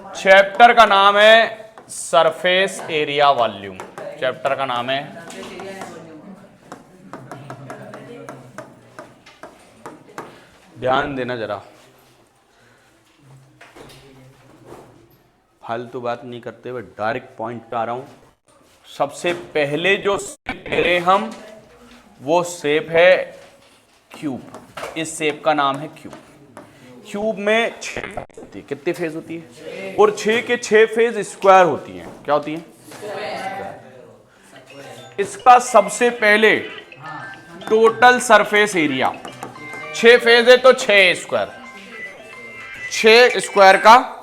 Chapter का नाम है सरफेस एरिया वॉल्यूम। चैप्टर का नाम है ध्यान देना जरा, फालतू बात नहीं करते हुए डायरेक्ट पॉइंट पे आ रहा हूं। सबसे पहले जो शेप ले रहे हम वो शेप है क्यूब। इस शेप का नाम है क्यूब। क्यूब में 6 फेज होती है। कितनी फेज होती है? और 6 के 6 फेज स्क्वायर होती हैं। क्या होती हैं? इसका सबसे पहले टोटल सरफेस एरिया, 6 फेज है तो 6 स्क्वायर, 6 स्क्वायर का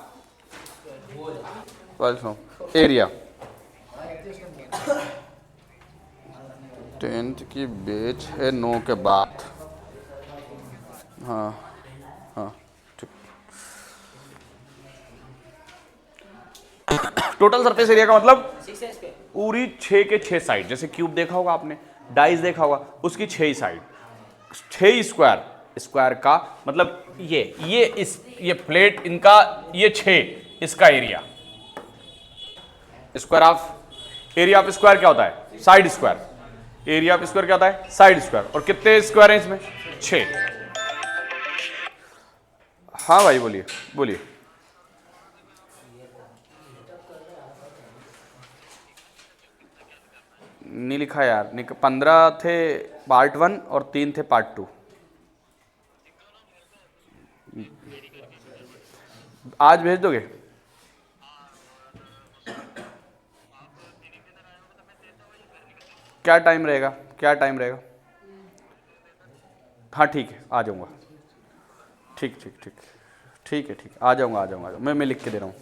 एरिया। 10th की बेच है 9 के बाद। हाँ हाँ ठीक। टोटल सरफेस एरिया का मतलब पूरी 6 के 6 साइड, जैसे क्यूब देखा होगा आपने, डाइस देखा होगा, उसकी 6 साइड, 6 स्क्वायर। स्क्वायर का मतलब ये प्लेट इनका, ये 6 इसका area. Square of area of square क्या होता है? Side square. Area of square क्या होता है? Side square. और कितने स्क्वायर हैं इसमें? 6। हाँ भाई बोलिए बोलिए। नहीं लिखा यार, 15 थे पार्ट 1 और 3 थे पार्ट 2। आज भेज दोगे? क्या टाइम रहेगा? क्या टाइम रहेगा? हाँ ठीक है, आ जाऊँगा। ठीक ठीक ठीक ठीक है, ठीक, आ जाऊँगा आ जाऊँगा। मैं लिख के दे रहा हूँ।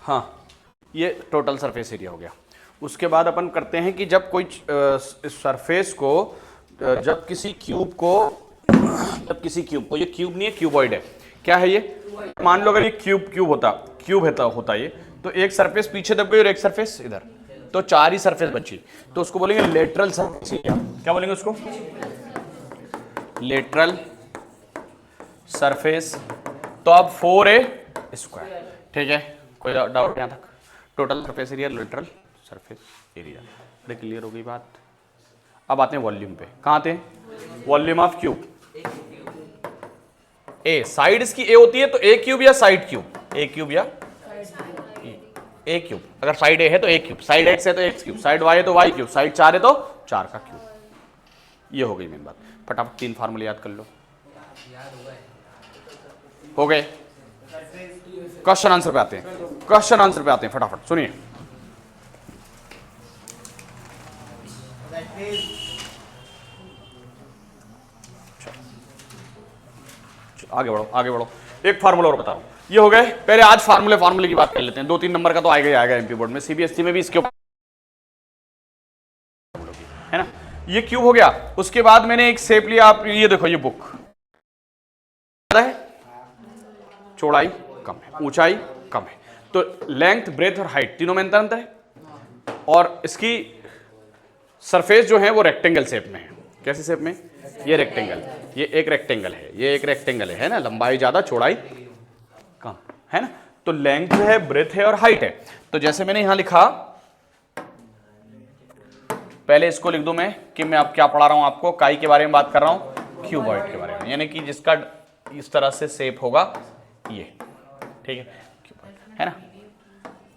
हाँ, ये टोटल सरफेस एरिया हो गया। उसके बाद अपन करते हैं कि जब कोई सरफेस को, जब किसी क्यूब को, ये क्यूब नहीं है, क्यूबॉइड है। क्या है ये? मान लो अगर ये क्यूब होता ये, तो एक सरफेस पीछे दब गई और एक सरफेस इधर, तो 4 ही सरफेस बची। तो उसको बोलेंगे लेटरल सरफेस एरिया। क्या बोलेंगे उसको? Lateral surface. तो अब 4a स्क्वायर। ठीक है, कोई डाउट यहाँ तक? Total surface area, lateral surface area. अरे क्लियर हो गई बात। अब आते हैं वॉल्यूम पे। कहाँ आते हैं? Volume of cube. A side इसकी ए होती है तो ए क्यूब या साइड क्यूब? ए क्यूब या ए क्यूब। अगर साइड ए है तो ए क्यूब, साइड एक्स है तो एक्स क्यूब, साइड वाई है तो वाई क्यूब, साइड 4 है तो 4 का क्यूब। ये हो गई मेन बात। फटाफट 3 फार्मूले याद कर लो। हो गए? क्वेश्चन आंसर पे आते हैं, फटाफट सुनिए। आगे बढ़ो। एक फार्मूला और बता रहा हूं। ये हो गए। पहले आज फार्मूले की बात कर लेते हैं। 2-3 नंबर का तो आएगा एमपी बोर्ड में, सीबीएसई में भी इसके ऊपर है ना। ये क्यूब हो गया। उसके बाद मैंने एक शेप लिया। आप ये देखो, ये बुक है, चौड़ाई कम है, ऊंचाई कम है, तो लेंथ, ब्रेथ और हाइट तीनों में अंतर है। और इसकी सरफेस जो है वो रेक्टेंगल शेप में है। कैसे शेप में? ये रेक्टेंगल, ये एक रेक्टेंगल है ना, लंबाई ज्यादा चौड़ाई कम है ना। तो लेंथ है, ब्रेथ है और हाइट है। तो जैसे मैंने यहां लिखा, पहले इसको लिख दूं मैं कि मैं अब क्या पढ़ा रहा हूं आपको, काई के बारे में बात कर रहा हूं, क्यूबॉइड के बारे में, यानी कि जिसका इस तरह से शेप होगा ये। ठीक है, क्यूबॉइड है ना।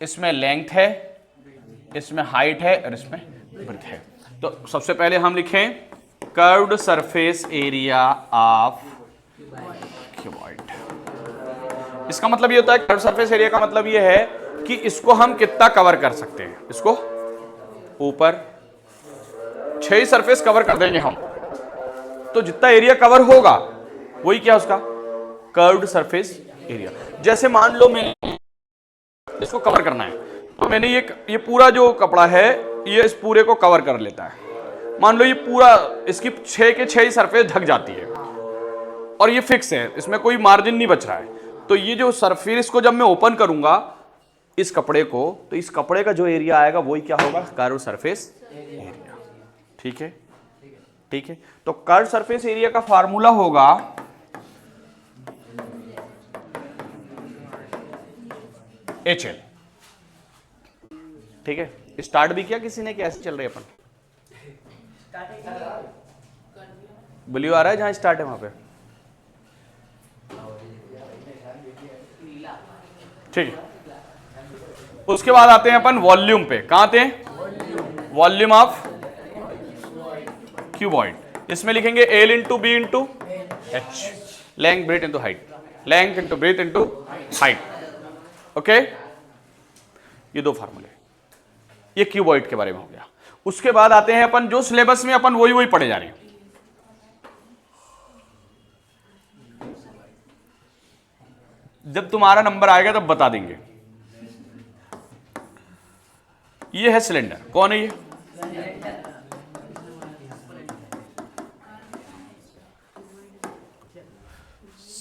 इसमें लेंथ है, इसमें हाइट है और इसमें ब्रेथ है। तो सबसे पहले हम लिखें curved surface area of cuboid. इसका मतलब ये होता है, कर्व्ड सरफेस एरिया का मतलब ये है कि इसको हम कितना कवर कर सकते हैं। इसको ऊपर 6 सरफेस कवर कर देंगे हम, तो जितना एरिया कवर होगा वही क्या उसका कर्व्ड सरफेस एरिया। जैसे मान लो मैंने इसको कवर करना है, तो मैंने ये पूरा जो कपड़ा है ये इस पूरे को कवर कर लेता है। मान लो ये पूरा इसकी 6 के 6 ही सरफेस ढक जाती है और ये फिक्स है, इसमें कोई मार्जिन नहीं बच रहा है। तो ये जो सरफेस को जब मैं ओपन करूंगा इस कपड़े को, तो इस कपड़े का जो एरिया आएगा वही क्या होगा, कर्व्ड सरफेस एरिया। ठीक है, ठीक है। तो कर्व्ड सरफेस एरिया का फार्मूला होगा HL। ठीक है, स्टार्ट भी किया किसी ने, कैसे चल रही है अपन? ब्लू आ रहा है जहां स्टार्ट है वहां पे। ठीक है, उसके बाद आते हैं अपन वॉल्यूम पे। कहां आते हैं? Volume of cuboid. इसमें लिखेंगे L into b into H, length breadth into height, length into breadth into height. Okay, ये दो फार्मूले, ये क्यूबॉइड के बारे में हो गया। उसके बाद आते हैं अपन जो सिलेबस में अपन वही पढ़े जा रहे हैं। जब तुम्हारा नंबर आएगा तब बता देंगे। ये है सिलेंडर। कौन है ये?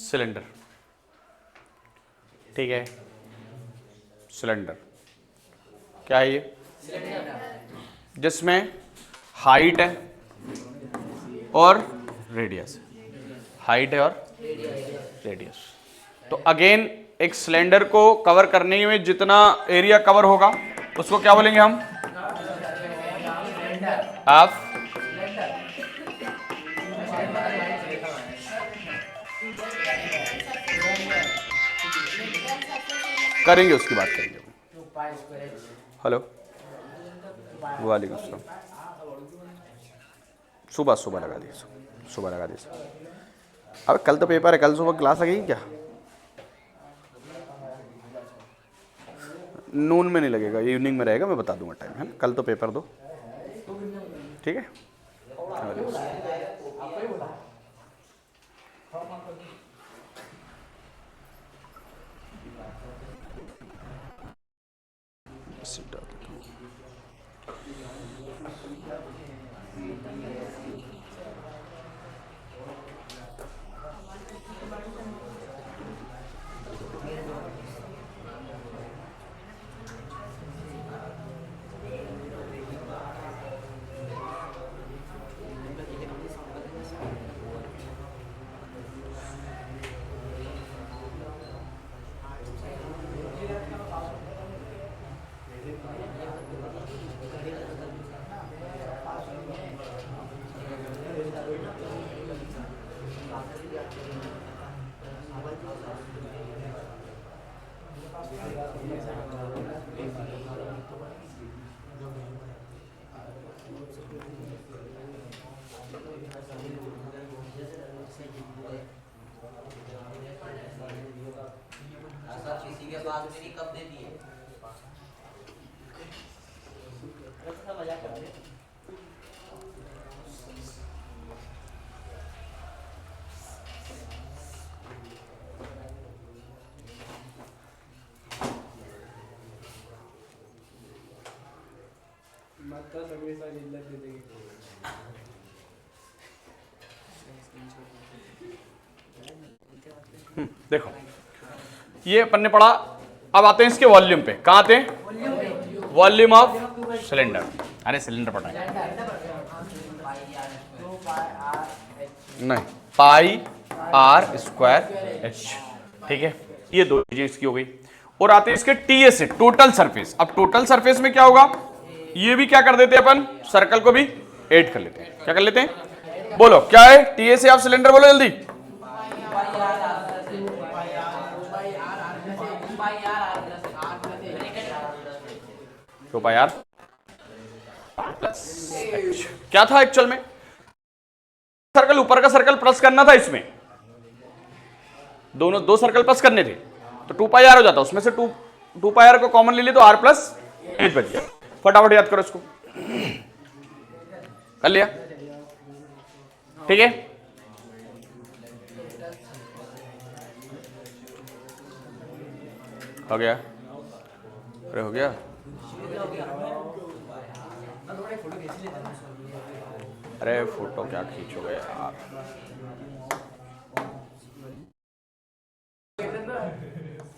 सिलेंडर। ठीक है, सिलेंडर क्या है ये? जिसमें हाइट है और रेडियस, हाइट है और रेडियस। तो अगेन एक सिलेंडर को कवर करने में जितना एरिया कवर होगा उसको क्या बोलेंगे हम? हाफ। करेंगे, उसकी बात करेंगे। हेलो, वालेकुम सलाम। सुबह लगा दिए, सुबह लगा दिए। अब कल तो पेपर है, कल सुबह क्लास लगेगी क्या? नून में नहीं लगेगा, इवनिंग में रहेगा, मैं बता दूंगा टाइम, है ना? कल तो पेपर दो, ठीक है? कब दे दिए? देखो ये अपन ने पढ़ा। अब आते हैं इसके वॉल्यूम पे। कहाँ आते हैं? Volume of cylinder. अरे सिलेंडर पढ़ा है नहीं, पाई आर स्क्वायर एच। ठीक है, ये दो चीजें इसकी हो गई। और आते हैं इसके टीए से, टोटल सरफेस। अब टोटल सरफेस में क्या होगा, ये भी क्या कर देते हैं अपन, सर्कल को भी ऐड कर लेते हैं। क्या कर लेते हैं? बोलो क्या है टीए से आप सिलेंडर, बोलो जल्दी। तो पाई आर प्लस एच। क्या था एक्चुअल में? सर्कल, ऊपर का सर्कल प्लस करना था, इसमें दोनों दो सर्कल प्लस करने थे, तो 2 पाई आर हो जाता, उसमें से 2 पाई आर को कॉमन ले लिए तो आर प्लस एच बच गया। फटाफट याद करो इसको, कर लिया? ठीक है, हो गया? अरे हो गया? अरे फोटो क्या खींचोगे यार?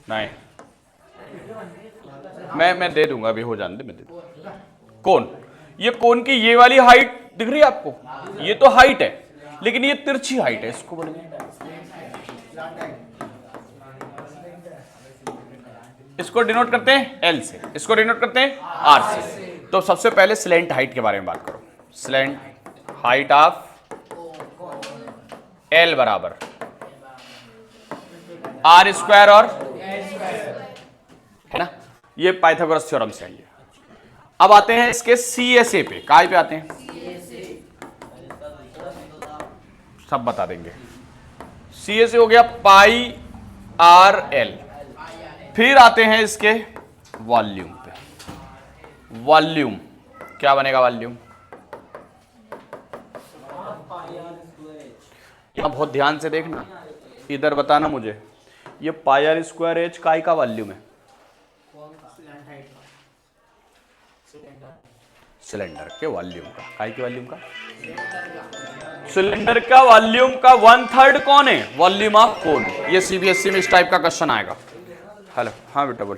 नहीं, मैं दे दूंगा, अभी हो जाने दे, मैं दे दूंगा। कोन, ये कोन की ये वाली हाइट दिख रही है आपको? ये तो हाइट है, लेकिन ये तिरछी हाइट है, इसको बोलेंगे, इसको डिनोट करते हैं एल से, इसको डिनोट करते हैं आर से। तो सबसे पहले स्लैंट हाइट के बारे में बात करो। स्लैंट हाइट ऑफ एल बराबर आर स्क्वायर, और है ना, ये पाइथागोरस थ्योरम से आई है। अब आते हैं इसके CSA पे, काय पे आते हैं, सब बता देंगे। CSA हो गया पाई आर एल। फिर आते हैं इसके वॉल्यूम पे। वॉल्यूम क्या बनेगा? वॉल्यूम यहां बहुत ध्यान से देखना, इधर बताना मुझे, ये पाई आर स्क्वायर एच काय का वॉल्यूम है? सिलेंडर के वॉल्यूम का। काय के वॉल्यूम का? सिलेंडर का वॉल्यूम का 1/3 कौन है? Volume of cone. ये CBSE में इस टाइप का क्वेश्चन आएगा। हेलो, हाँ बेटा बोल।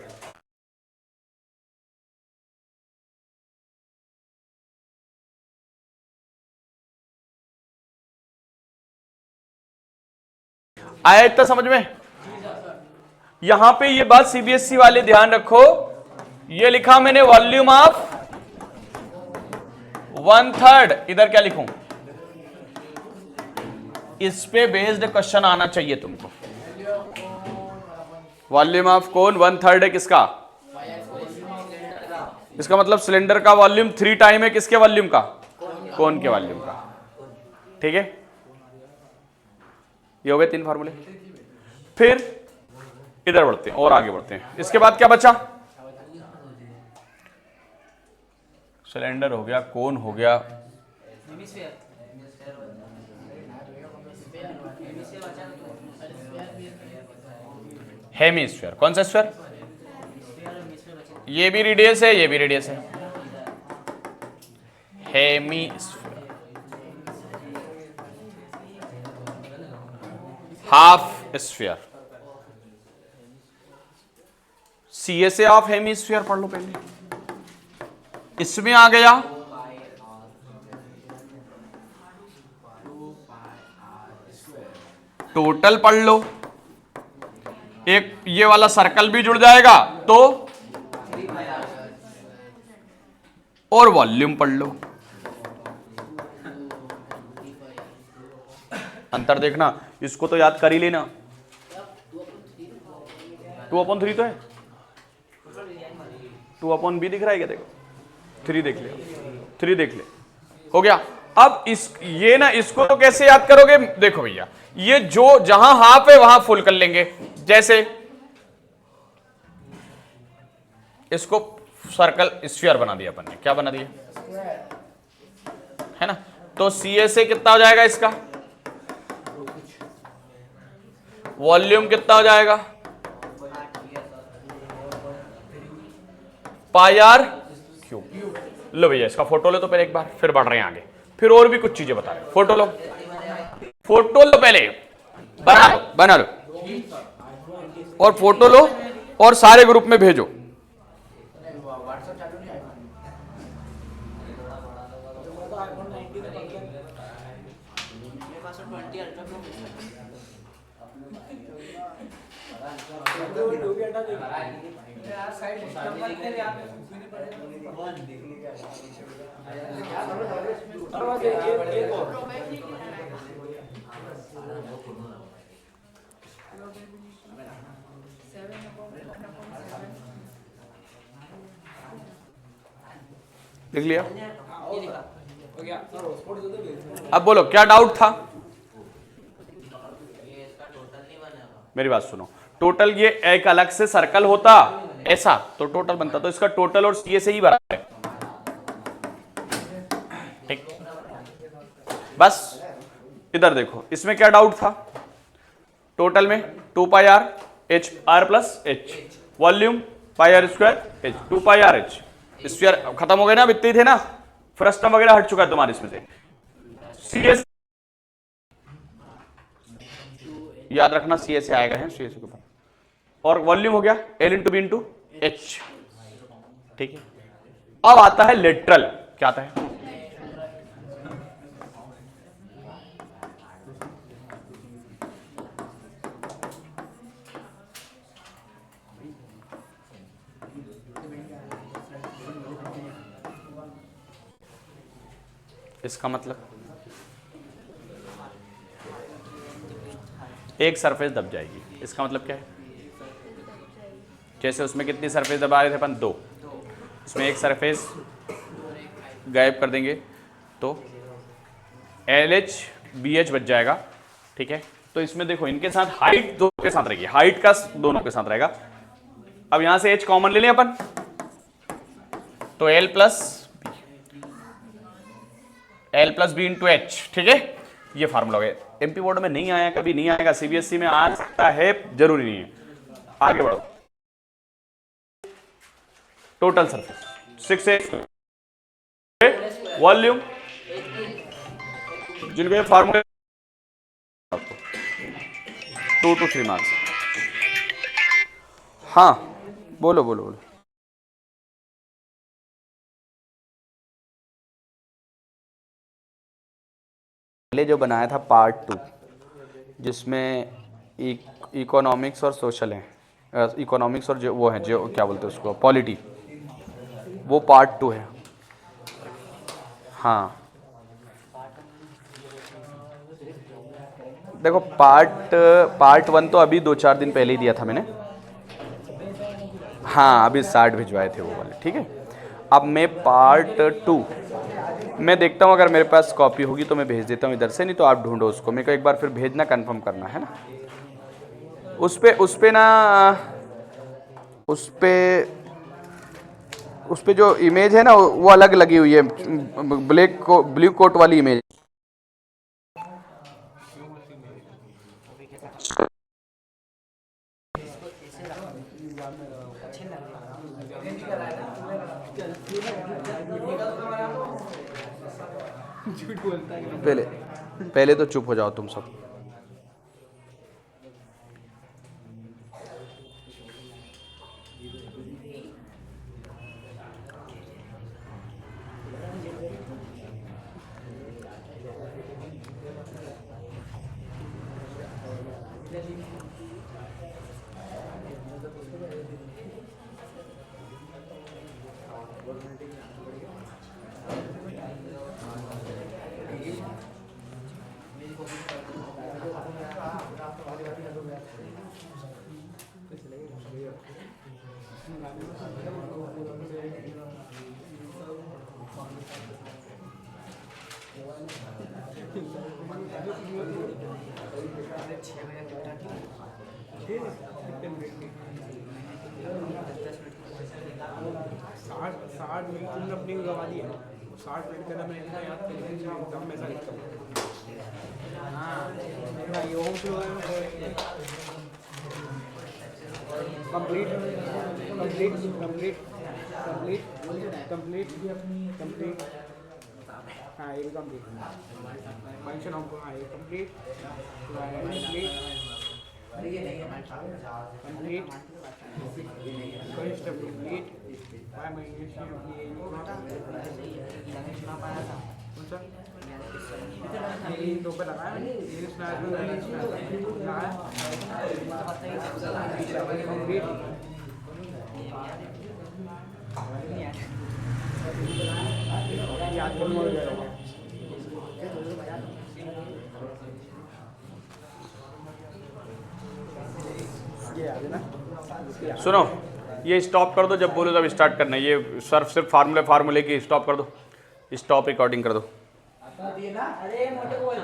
आया इतना समझ में? यहां पे ये बात CBSE वाले ध्यान रखो, ये लिखा मैंने वॉल्यूम ऑफ 1/3, इधर क्या लिखूं? इस पे बेस्ड क्वेश्चन आना चाहिए तुमको। वॉल्यूम ऑफ कोन 1/3 है किसका? इसका मतलब सिलेंडर का वॉल्यूम 3 टाइम है किसके वॉल्यूम का? कोन के वॉल्यूम का। ठीक है, ये हो गए 3 फार्मूले। फिर इधर बढ़ते हैं और आगे बढ़ते हैं। इसके बाद क्या बचा? सिलेंडर हो गया, कोन हो गया, हेमीस्फीयर। कौन सा स्फीयर? ये भी रेडियस है, ये भी रेडियस है, hemisphere. Half sphere. CSA of hemisphere पढ़ लो पहले। इसमें आ गया टोटल पढ़ लो, एक ये वाला सर्कल भी जुड़ जाएगा तो, और वॉल्यूम पढ़ लो। अंतर देखना, इसको तो याद कर ही लेना। 2/3 तो है, 2/b दिख रहा है क्या? देखो 3 देख ले, 3 देख ले, हो गया। अब ये ना, इसको तो कैसे याद करोगे? देखो भैया, ये जो जहां हाफ है वहां फुल कर लेंगे। जैसे इसको सर्कल स्फीयर बना दिया अपन ने, क्या बना दिया है ना? तो CSA कितना हो जाएगा इसका? वॉल्यूम कितना हो जाएगा? पाई आर क्यूब। लो भैया इसका फोटो लो तो पहले एक बार, फिर बढ़ रहे हैं आगे, फिर और भी कुछ चीजें बता रहे हैं। फोटो लो, फोटो लो पहले, बना लो और फोटो लो और सारे ग्रुप में भेजो। देख लिया? अब बोलो क्या डाउट था? मेरी बात सुनो, टोटल ये एक अलग से सर्कल होता ऐसा तो टोटल बनता, तो इसका टोटल और सी से ही बराबर है। ठीक, बस इधर देखो, इसमें क्या डाउट था? टोटल में 2 pi R H R plus H, volume pi R square H, 2 pi R H, square खत्म हो गए ना, इतने थे ना, फर्स्ट टर्म वगैरह हट चुका है तुम्हारे इसमें से। सी एस याद रखना, सी एस से आएगा है सी एस के ऊपर, और वॉल्यूम हो गया L into b into H. ठीक है, अब आता है लेटरल, क्या आता है? इसका मतलब एक सरफेस दब जाएगी, इसका मतलब क्या है? जैसे उसमें कितनी सरफेस दबा रहे थे अपन? 2, इसमें एक सरफेस गायब कर देंगे तो LH BH बच जाएगा। ठीक है, तो इसमें देखो इनके साथ हाइट दोनों के साथ रहेगी, हाइट का दोनों के साथ रहेगा। अब यहां से H कॉमन ले लें अपन, तो L plus b into H. ठीक है, ये फार्मूला हो गया। एमपी बोर्ड में नहीं आया, कभी नहीं आएगा, सीबीएसई में आ सकता है, जरूरी नहीं है। आगे बढ़ो, टोटल सरफेस 6 वॉल्यूम, जिनके फार्मूले 2 to 3 मार्क्स। हाँ बोलो बोलो बोलो। पहले जो बनाया था पार्ट 2, जिसमें इकोनॉमिक्स और सोशल है, इकोनॉमिक्स और जो वो है, जो क्या बोलते हैं उसको, पॉलिटी, वो पार्ट 2 है। हाँ देखो, पार्ट 1 तो अभी 2-4 दिन पहले ही दिया था मैंने। हाँ अभी 60 भिजवाए थे वो वाले। ठीक है, अब मैं पार्ट 2 मैं देखता हूँ, अगर मेरे पास कॉपी होगी तो मैं भेज देता हूँ इधर से, नहीं तो आप ढूंढो उसको, मेरे को एक बार फिर भेजना, कंफर्म करना है ना। उस पे जो इमेज है ना, वो अलग लगी हुई है, ब्लू कोट वाली इमेज। पहले तो चुप हो जाओ तुम सब। साठ मिनट तुमने अपनी गवा दी है, 60 मिनट का मैं इतना याद कर एग्जाम में ऐसा लिखता हूँ। हाँ ये होम शुरू complete complete complete complete complete complete. हाँ ये भी कंप्लीट फंक्शन हमको, हाँ ये कंप्लीट कंप्लीट कंप्लीट कंप्लीट तो पे लगाया याद सुनो, ये स्टॉप कर दो, जब बोलो तब स्टार्ट करना है। ये सिर्फ फार्मूले की स्टॉप कर दो, स्टॉप रिकॉर्डिंग कर दो। अरे मोटे बोल